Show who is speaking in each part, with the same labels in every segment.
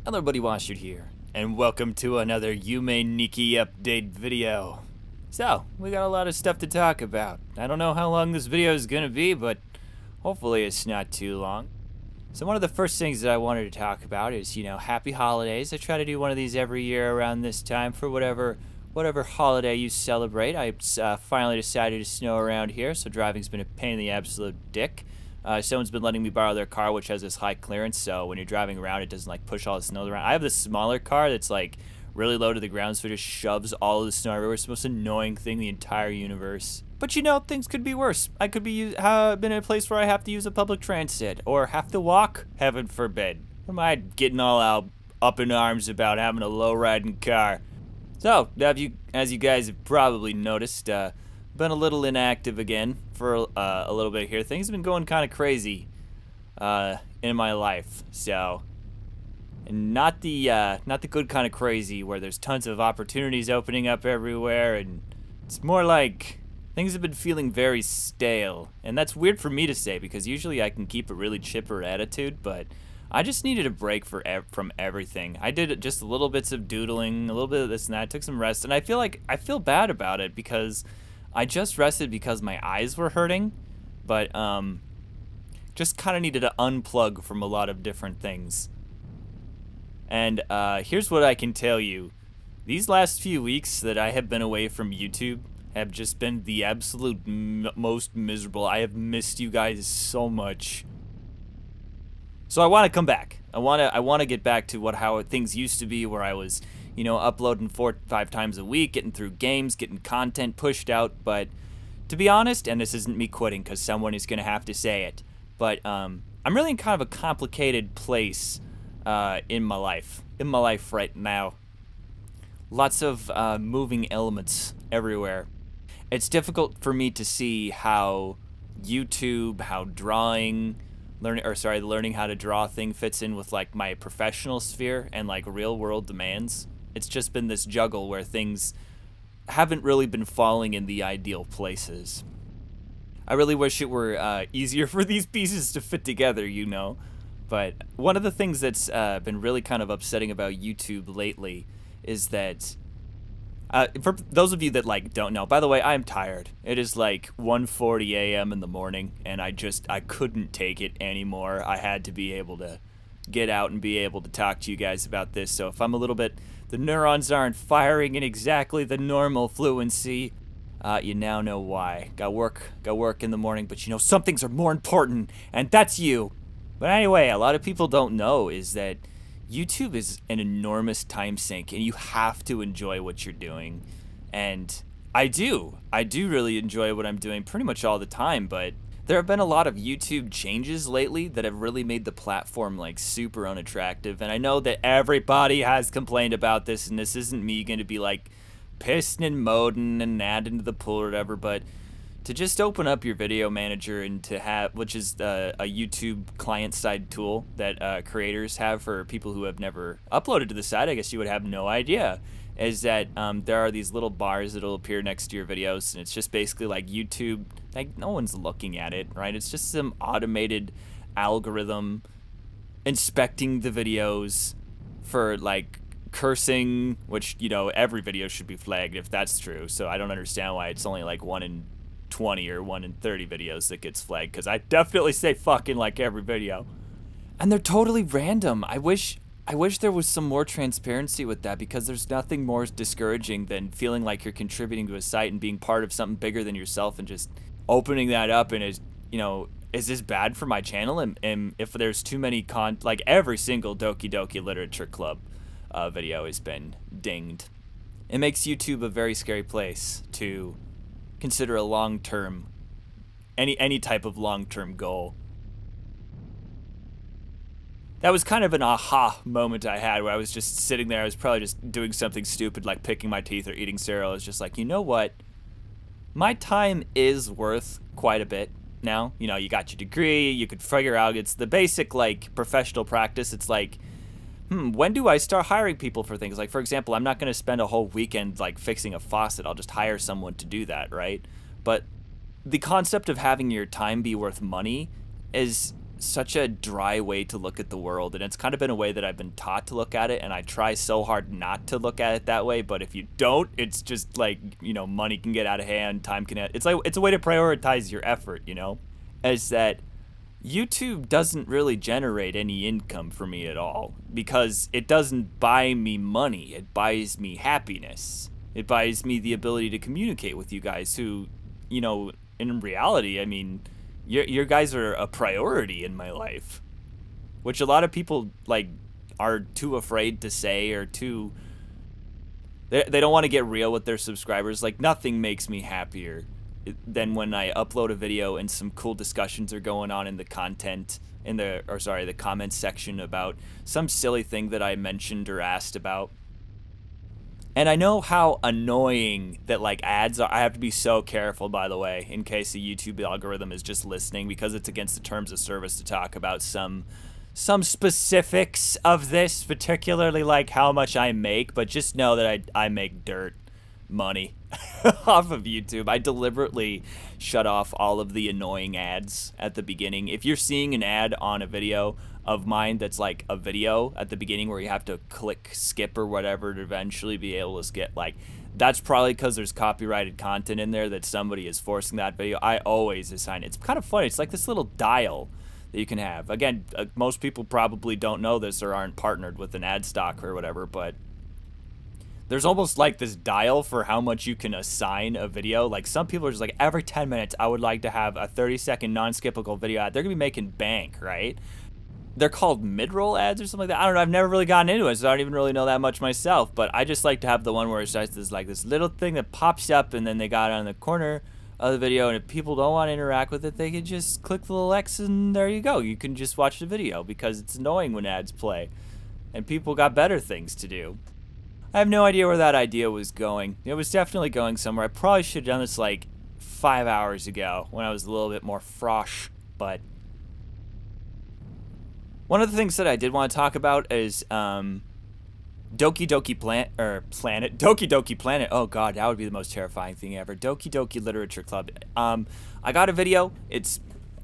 Speaker 1: Hello everybody, Washu here, and welcome to another Yume Nikki update video. So, we got a lot of stuff to talk about. I don't know how long this video is gonna be, but hopefully it's not too long. So one of the first things that I wanted to talk about is, happy holidays. I try to do one of these every year around this time for whatever holiday you celebrate. I finally decided to snow around here, so driving's been a pain in the absolute dick. Someone's been letting me borrow their car, which has this high clearance, so when you're driving around, it doesn't like push all the snow around. I have this smaller car that's like really low to the ground, so it just shoves all of the snow everywhere. It's the most annoying thing in the entire universe. But things could be worse. I could be been in a place where I have to use a public transit or have to walk. Heaven forbid. What am I getting all out up in arms about having a low riding car? So, as you guys have probably noticed, been a little inactive again for a little bit here. Things have been going kind of crazy in my life, so, and not the good kind of crazy where there's tons of opportunities opening up everywhere, and it's more like things have been feeling very stale. And that's weird for me to say because usually I can keep a really chipper attitude, but I just needed a break from everything. I did just little bits of doodling, a little bit of this and that, took some rest, and I feel bad about it because I just rested because my eyes were hurting, but just kind of needed to unplug from a lot of different things. And here's what I can tell you. These last few weeks that I have been away from YouTube have just been the absolute most miserable. I have missed you guys so much. So I want to come back. I want to get back to how things used to be, where I was, uploading 4 or 5 times a week, getting through games, getting content pushed out. But to be honest, and this isn't me quitting because someone is going to have to say it, but I'm really in kind of a complicated place in my life right now. Lots of moving elements everywhere. It's difficult for me to see how YouTube, how drawing, learning how to draw thing fits in with like my professional sphere and like real world demands. It's just been this juggle where things haven't really been falling in the ideal places. I really wish it were easier for these pieces to fit together, But one of the things that's been really kind of upsetting about YouTube lately is that, for those of you that don't know, by the way, I'm tired. It is like 1:40 a.m. in the morning, and I couldn't take it anymore. I had to be able to get out and be able to talk to you guys about this. So if I'm a little bit, the neurons aren't firing in exactly the normal fluency, you now know why. Got work in the morning, but some things are more important, and that's you. But anyway, a lot of people don't know is that YouTube is an enormous time sink, and you have to enjoy what you're doing. And I do really enjoy what I'm doing pretty much all the time, but there have been a lot of YouTube changes lately that have really made the platform super unattractive. And I know that everybody has complained about this, and this isn't me going to be pissing and moding and adding to the pool or whatever, but to just open up your video manager and to have, which is a YouTube client-side tool that creators have for people who have never uploaded to the site, I guess you would have no idea, is that there are these little bars that'll appear next to your videos, and it's just basically like YouTube, no one's looking at it, right? It's just some automated algorithm inspecting the videos for cursing, which, every video should be flagged if that's true, so I don't understand why it's only 1 in 20 or 1 in 30 videos that gets flagged, because I definitely say fucking every video. And they're totally random. I wish there was some more transparency with that, because there's nothing more discouraging than feeling like you're contributing to a site and being part of something bigger than yourself and just opening that up and is this bad for my channel? And if there's too many every single Doki Doki Literature Club video has been dinged. It makes YouTube a very scary place to consider a long-term, any type of long-term goal. That was kind of an aha moment I had where I was just sitting there. I was probably just doing something stupid like picking my teeth or eating cereal. I was just you know what? My time is worth quite a bit now. You got your degree, you could figure out, it's the basic professional practice. It's when do I start hiring people for things? For example, I'm not going to spend a whole weekend fixing a faucet. I'll just hire someone to do that, right? But the concept of having your time be worth money is such a dry way to look at the world, and it's kind of been a way that I've been taught to look at it, and I try so hard not to look at it that way, but if you don't, it's just like, you know, money can get out of hand, time can, it's like, it's a way to prioritize your effort, you know, is that YouTube doesn't really generate any income for me at all, because it doesn't buy me money, it buys me happiness. It buys me the ability to communicate with you guys who, you know, in reality, I mean, your guys are a priority in my life, which a lot of people like are too afraid to say, or too, they don't want to get real with their subscribers. Like, nothing makes me happier than when I upload a video and some cool discussions are going on in the content, in the, or sorry, the comments section about some silly thing that I mentioned or asked about. And I know how annoying that, like, ads are. I have to be so careful, by the way, in case the YouTube algorithm is just listening, because it's against the terms of service to talk about some specifics of this, particularly like how much I make. But just know that I make dirt money off of YouTube. I deliberately shut off all of the annoying ads at the beginning. If you're seeing an ad on a video of mine that's like a video at the beginning where you have to click skip or whatever to eventually be able to skip, like, that's probably because there's copyrighted content in there that somebody is forcing that video. I always assign it. It's kind of funny. It's like this little dial that you can have. Again, most people probably don't know this or aren't partnered with an ad stock or whatever, but there's almost like this dial for how much you can assign a video. Like, some people are just like, every 10 minutes I would like to have a 30-second non-skippable video ad. They're gonna be making bank, right? They're called mid-roll ads or something like that. I don't know. I've never really gotten into it, so I don't even really know that much myself. But I just like to have the one where it's just this little thing that pops up, and then they got it on the corner of the video. And if people don't want to interact with it, they can just click the little X, and there you go. You can just watch the video, because it's annoying when ads play, and people got better things to do. I have no idea where that idea was going. It was definitely going somewhere. I probably should have done this like 5 hours ago when I was a little bit more fresh, but one of the things that I did want to talk about is Doki Doki Planet. Doki Doki Planet. Oh god, that would be the most terrifying thing ever. Doki Doki Literature Club. I got a video.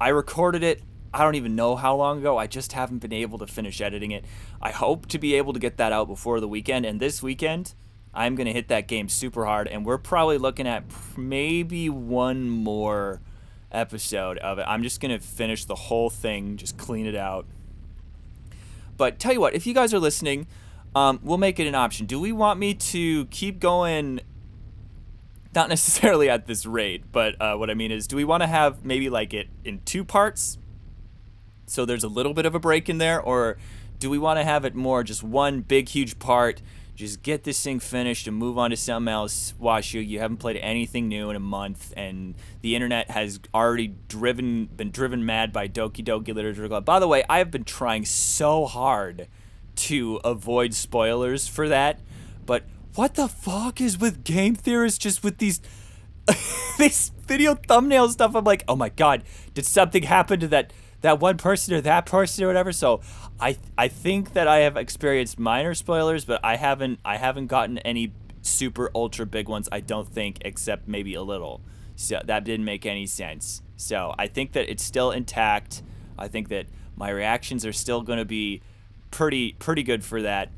Speaker 1: I recorded it. I don't even know how long ago. I just haven't been able to finish editing it. I hope to be able to get that out before the weekend. And this weekend, I'm going to hit that game super hard. And we're probably looking at maybe one more episode of it. I'm just going to finish the whole thing, just clean it out. But tell you what, if you guys are listening, we'll make it an option. Do we want me to keep going, not necessarily at this rate, but what I mean is, do we want to have maybe like it in 2 parts? So there's a little bit of a break in there, or do we want to have it more just one big huge part, just get this thing finished and move on to something else? Washu, you haven't played anything new in a month, and the internet has already been driven mad by Doki Doki Literature Club. By the way, I have been trying so hard to avoid spoilers for that, but what the fuck is with game theorists just with these these video thumbnail stuff? I'm like, oh my god, did something happen to that one person or that person or whatever? So I think that I have experienced minor spoilers, but I haven't gotten any super ultra big ones, I don't think, except maybe a little. So that didn't make any sense. So I think that it's still intact. I think that my reactions are still going to be pretty good for that.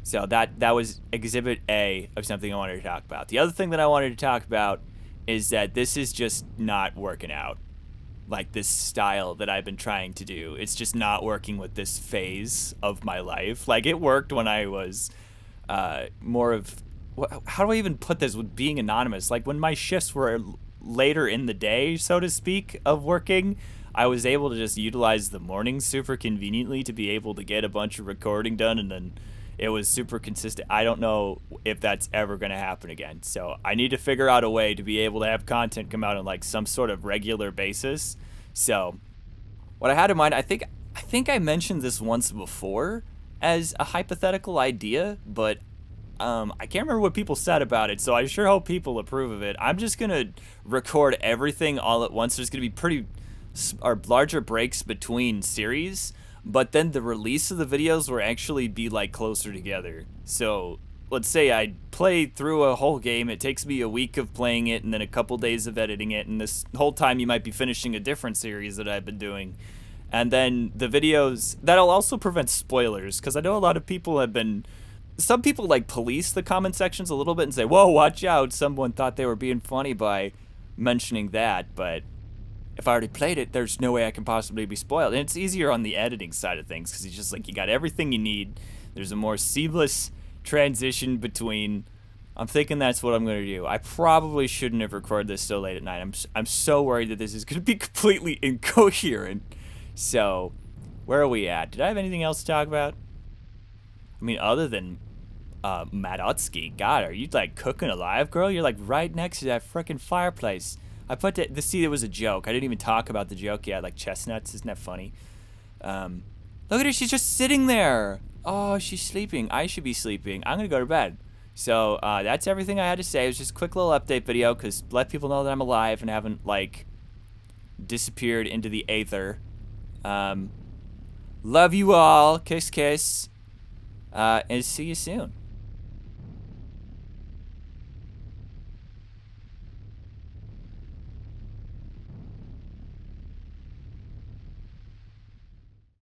Speaker 1: So that was exhibit A of something I wanted to talk about. The other thing that I wanted to talk about is that this is just not working out. Like, this style that I've been trying to do, it's just not working with this phase of my life. Like, it worked when I was more of, how do I even put this, with being anonymous? Like, when my shifts were later in the day, so to speak, of working, I was able to just utilize the mornings super conveniently to be able to get a bunch of recording done, and then it was super consistent. I don't know if that's ever going to happen again. So I need to figure out a way to be able to have content come out on like some sort of regular basis. So what I had in mind, I think I mentioned this once before as a hypothetical idea, but I can't remember what people said about it. So I sure hope people approve of it. I'm just going to record everything all at once. There's going to be larger breaks between series, but then the release of the videos will actually be like closer together. So let's say I play through a whole game, it takes me a week of playing it and then a couple days of editing it, and this whole time you might be finishing a different series that I've been doing. And then the videos, that'll also prevent spoilers, because I know a lot of people have been, some people like police the comment sections a little bit and say, whoa, watch out, someone thought they were being funny by mentioning that, but if I already played it, there's no way I can possibly be spoiled. And it's easier on the editing side of things, because it's just like, you got everything you need. There's a more seamless transition between, I'm thinking that's what I'm going to do. I probably shouldn't have recorded this so late at night. I'm so worried that this is going to be completely incoherent. So, where are we at? Did I have anything else to talk about? I mean, other than Madotsky. God, are you like cooking alive, girl? You're like right next to that frickin' fireplace. I put the see, it was a joke. I didn't even talk about the joke yet. Like chestnuts, isn't that funny? Look at her, she's just sitting there. Oh, she's sleeping. I should be sleeping. I'm gonna go to bed. So that's everything I had to say. It was just a quick little update video, because let people know that I'm alive and haven't like disappeared into the aether. Love you all. Kiss, kiss. And see you soon.